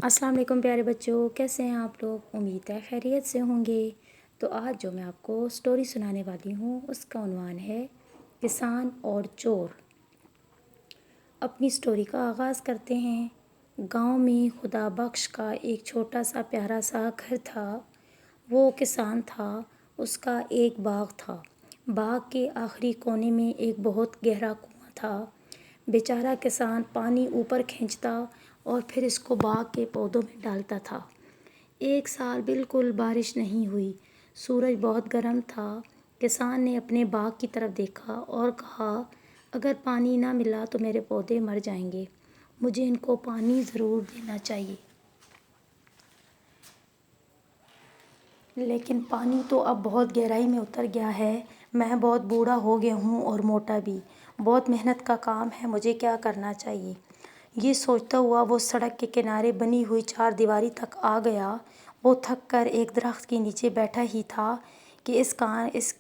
السلام علیکم پیارے بچوں، کیسے ہیں آپ لوگ؟ امید ہے خیریت سے ہوں گے۔ تو آج جو میں آپ کو سٹوری سنانے والی ہوں اس کا عنوان ہے کسان اور چور۔ اپنی سٹوری کا آغاز کرتے ہیں۔ گاؤں میں خدا بخش کا ایک چھوٹا سا پیارا سا گھر تھا۔ وہ کسان تھا، اس کا ایک باغ تھا۔ باغ کے آخری کونے میں ایک بہت گہرا کنواں تھا۔ بیچارہ کسان پانی اوپر کھینچتا اور پھر اس کو باغ کے پودوں میں ڈالتا تھا۔ ایک سال بالکل بارش نہیں ہوئی، سورج بہت گرم تھا۔ کسان نے اپنے باغ کی طرف دیکھا اور کہا، اگر پانی نہ ملا تو میرے پودے مر جائیں گے، مجھے ان کو پانی ضرور دینا چاہیے۔ لیکن پانی تو اب بہت گہرائی میں اتر گیا ہے، میں بہت بوڑھا ہو گیا ہوں اور موٹا بھی، بہت محنت کا کام ہے، مجھے کیا کرنا چاہیے؟ یہ سوچتا ہوا وہ سڑک کے کنارے بنی ہوئی چار دیواری تک آ گیا۔ وہ تھک کر ایک درخت کے نیچے بیٹھا ہی تھا کہ اس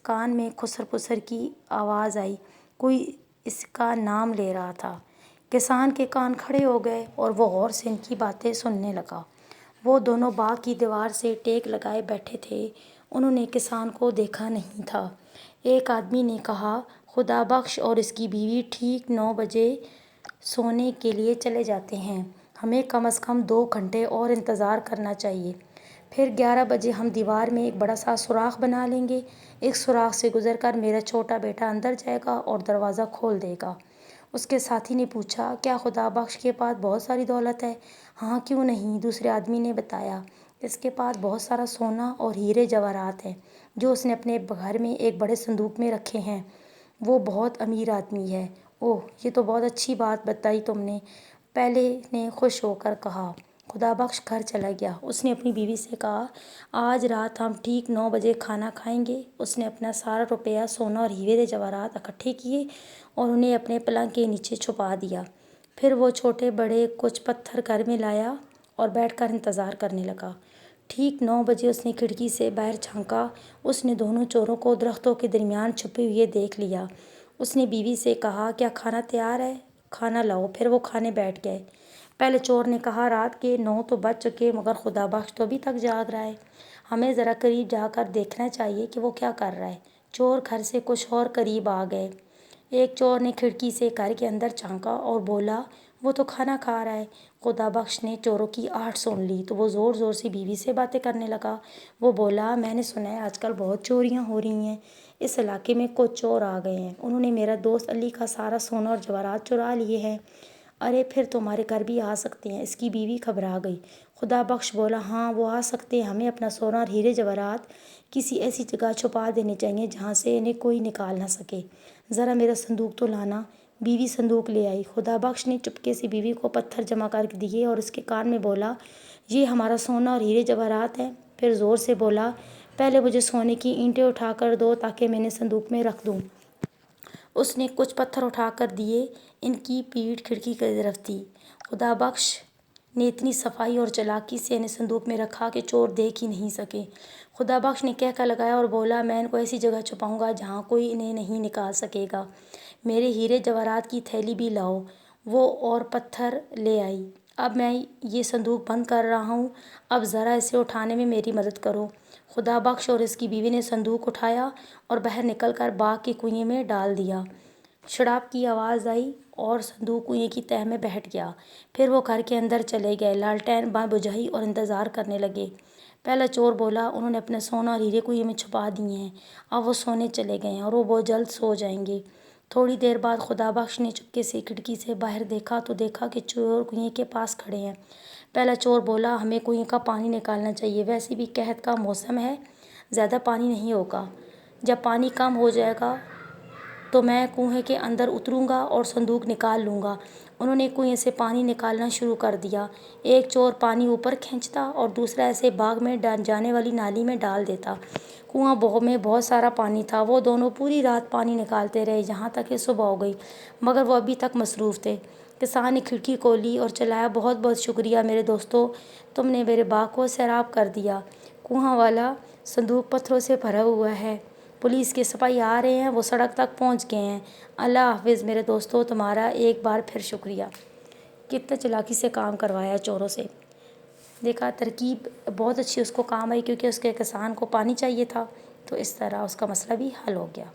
کان میں خسر پسر کی آواز آئی، کوئی اس کا نام لے رہا تھا۔ کسان کے کان کھڑے ہو گئے اور وہ غور سے ان کی باتیں سننے لگا۔ وہ دونوں باغ کی دیوار سے ٹیک لگائے بیٹھے تھے، انہوں نے کسان کو دیکھا نہیں تھا۔ ایک آدمی نے کہا، خدا بخش اور اس کی بیوی ٹھیک 9 بجے سونے کے لیے چلے جاتے ہیں، ہمیں کم از کم 2 گھنٹے اور انتظار کرنا چاہیے۔ پھر 11 بجے ہم دیوار میں ایک بڑا سا سوراخ بنا لیں گے، اس سوراخ سے گزر کر میرا چھوٹا بیٹا اندر جائے گا اور دروازہ کھول دے گا۔ اس کے ساتھی نے پوچھا، کیا خدا بخش کے پاس بہت ساری دولت ہے؟ ہاں، کیوں نہیں؟ دوسرے آدمی نے بتایا، اس کے پاس بہت سارا سونا اور ہیرے جواہرات ہیں جو اس نے اپنے گھر میں ایک بڑے صندوق میں رکھے ہیں، وہ بہت امیر آدمی ہے۔ اوہ، یہ تو بہت اچھی بات بتائی تم نے، پہلے نے خوش ہو کر کہا۔ خدا بخش گھر چلا گیا۔ اس نے اپنی بیوی سے کہا، آج رات ہم ٹھیک 9 بجے کھانا کھائیں گے۔ اس نے اپنا سارا روپیہ، سونا اور ہیرے جواہرات اکٹھے کیے اور انہیں اپنے پلنگ کے نیچے چھپا دیا۔ پھر وہ چھوٹے بڑے کچھ پتھر گھر میں لایا اور بیٹھ کر انتظار کرنے لگا۔ ٹھیک 9 بجے اس نے کھڑکی سے باہر جھانکا، اس نے دونوں چوروں کو درختوں کے درمیان چھپے ہوئے دیکھ لیا۔ اس نے بیوی سے کہا، کیا کھانا تیار ہے؟ کھانا لاؤ۔ پھر وہ کھانے بیٹھ گئے۔ پہلے چور نے کہا، رات کے 9 تو بج چکے مگر خدا بخش تو ابھی تک جاگ رہا ہے، ہمیں ذرا قریب جا کر دیکھنا چاہیے کہ وہ کیا کر رہا ہے۔ چور گھر سے کچھ اور قریب آ گئے۔ ایک چور نے کھڑکی سے گھر کے اندر جھانکا اور بولا، وہ تو کھانا کھا رہا ہے۔ خدا بخش نے چوروں کی آہٹ سن لی تو وہ زور زور سے بیوی سے باتیں کرنے لگا۔ وہ بولا، میں نے سنا ہے آج کل بہت چوریاں ہو رہی ہیں، اس علاقے میں کچھ چور آ گئے ہیں، انہوں نے میرا دوست علی کا سارا سونا اور جواہرات چرا لیے ہیں۔ ارے پھر تو ہمارے گھر بھی آ سکتے ہیں۔ اس کی بیوی گھبرا گئی۔ خدا بخش بولا، ہاں وہ آ سکتے ہیں، ہمیں اپنا سونا اور ہیرے جواہرات کسی ایسی جگہ چھپا دینے چاہیے جہاں سے انہیں کوئی نکال نہ سکے۔ ذرا میرا صندوق تو لانا۔ بیوی صندوق لے آئی۔ خدا بخش نے چپکے سے بیوی کو پتھر جمع کر دیے اور اس کے کان میں بولا، یہ ہمارا سونا اور ہیرے جواہرات ہیں۔ پھر زور سے بولا، پہلے مجھے سونے کی اینٹیں اٹھا کر دو تاکہ میں انہیں صندوق میں رکھ دوں۔ اس نے کچھ پتھر اٹھا کر دیے، ان کی پیٹھ کھڑکی کی طرف تھی۔ خدا بخش نے اتنی صفائی اور چالاکی سے انہیں صندوق میں رکھا کہ چور دیکھ ہی نہیں سکے۔ خدا بخش نے کہکہ لگایا اور بولا، میں ان کو ایسی جگہ چھپاؤں گا جہاں کوئی انہیں نہیں نکال سکے گا۔ میرے ہیرے جواہرات کی تھیلی بھی لاؤ۔ وہ اور پتھر لے آئی۔ اب میں یہ صندوق بند کر رہا ہوں، اب ذرا اسے اٹھانے میں میری مدد کرو۔ خدا بخش اور اس کی بیوی نے صندوق اٹھایا اور باہر نکل کر باغ کے کنویں میں ڈال دیا۔ شڑاپ کی آواز آئی اور صندوق کنویں کی تہہ میں بیٹھ گیا۔ پھر وہ گھر کے اندر چلے گئے، لالٹین بجھائی اور انتظار کرنے لگے۔ پہلا چور بولا، انہوں نے اپنا سونا اور ہیرے کنویں میں چھپا دیے ہیں، اب وہ سونے چلے گئے ہیں اور وہ بہت جلد سو جائیں گے۔ تھوڑی دیر بعد خدا بخش نے چپکے سے کھڑکی سے باہر دیکھا تو دیکھا کہ چور کنویں کے پاس کھڑے ہیں۔ پہلا چور بولا، ہمیں کنویں کا پانی نکالنا چاہیے، ویسے بھی قحط کا موسم ہے، زیادہ پانی نہیں ہوگا، جب پانی کم ہو جائے گا تو میں کنویں کے اندر اتروں گا اور صندوق نکال لوں گا۔ انہوں نے کنویں سے پانی نکالنا شروع کر دیا۔ ایک چور پانی اوپر کھینچتا اور دوسرا اسے باغ میں جانے والی نالی میں ڈال دیتا۔ کنواں میں بہت سارا پانی تھا۔ وہ دونوں پوری رات پانی نکالتے رہے یہاں تک کہ صبح ہو گئی، مگر وہ ابھی تک مصروف تھے۔ کسان نے کھڑکی کھولی اور چلایا، بہت بہت شکریہ میرے دوستو، تم نے میرے باغ کو سیراب کر دیا۔ کنواں والا صندوق پتھروں سے بھرا ہوا ہے، پولیس کے سپاہی آ رہے ہیں، وہ سڑک تک پہنچ گئے ہیں۔ اللہ حافظ میرے دوستو، تمہارا ایک بار پھر شکریہ۔ کتنا چالاکی سے کام کروایا چوروں سے۔ دیکھا ترکیب بہت اچھی اس کو کام آئی، کیونکہ اس کے کسان کو پانی چاہیے تھا، تو اس طرح اس کا مسئلہ بھی حل ہو گیا۔